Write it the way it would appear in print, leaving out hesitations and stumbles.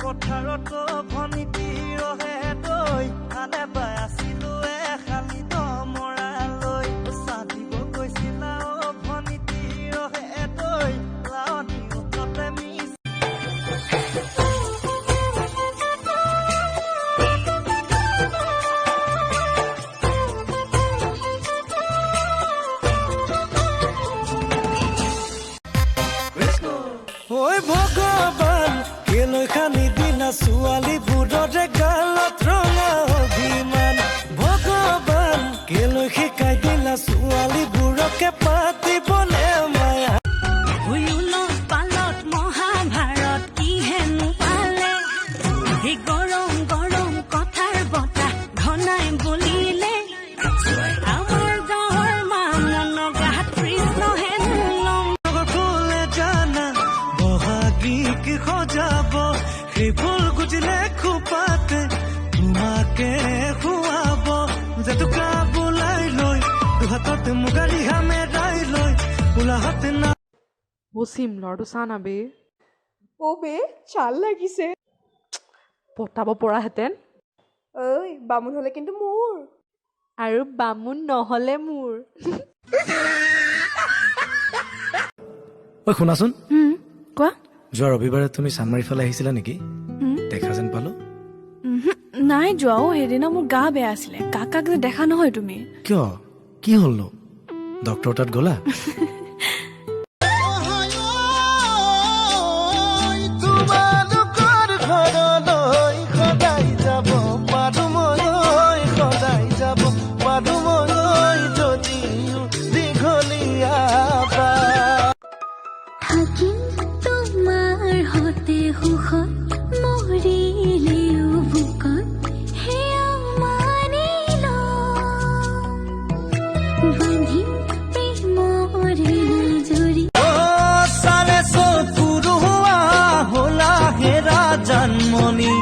পথাৰত ভনিতি ৰহে তই আনে পাই আছিলো খালি মৰালৈ চাধিব কৈছিলা ভনিতি ৰহে তই লাৱনি উঠতে মিছ ঐ ভগৱান কেলৈ খানি দিনা ছোৱালীবোৰৰে গালত ৰঙা অভিমান ভগৱান কেলৈ শিকাই দিলা ছোৱালীবোৰকে পাতিবলে মায়া পালত মহাভাৰত কি হেনো পালে সেই গৰম গৰম কথাৰ বতাহ ঘনাই বলিলে আমাৰ গাঁৱৰ মামন গাত কৃষ্ণ হেনো ফুলে জানা বহাগীক সজাব সেই ফুল গুজিলে খোপাতে তোমাকে খুৱাব জেতুকা বোলাই লৈ দুহাতত মুগাৰী হামেৰাই লৈ কোলাহতে না ও চিমলৰটো চা না বে ও বে চাল লাগিছে পতাব পৰাহেঁতেন ঐ বামুণ হলে কিন্তু মোৰ আৰু বামুণ নহ'লে মোৰ ঐ শুনাচোন কোৱা যোৱা ৰবিবাৰে তুমি চানমাৰীৰ ফালে আহিছিলা নেকি দেখা যেন পালো নাই যোৱাও সেইদিনা মোৰ গা বেয়া আছিলে কাকাক যে দেখা নহয় তুমি কিয় কি হ'লনো ডক্টৰ তাত গ'লা তোমাৰ হতে সুখত মৰিলেও বুকত সেয়া মানিল বান্ধি প্ৰেমৰে জৰি চাৰে চকুৰ হোৱা হলা হেৰা জানমণি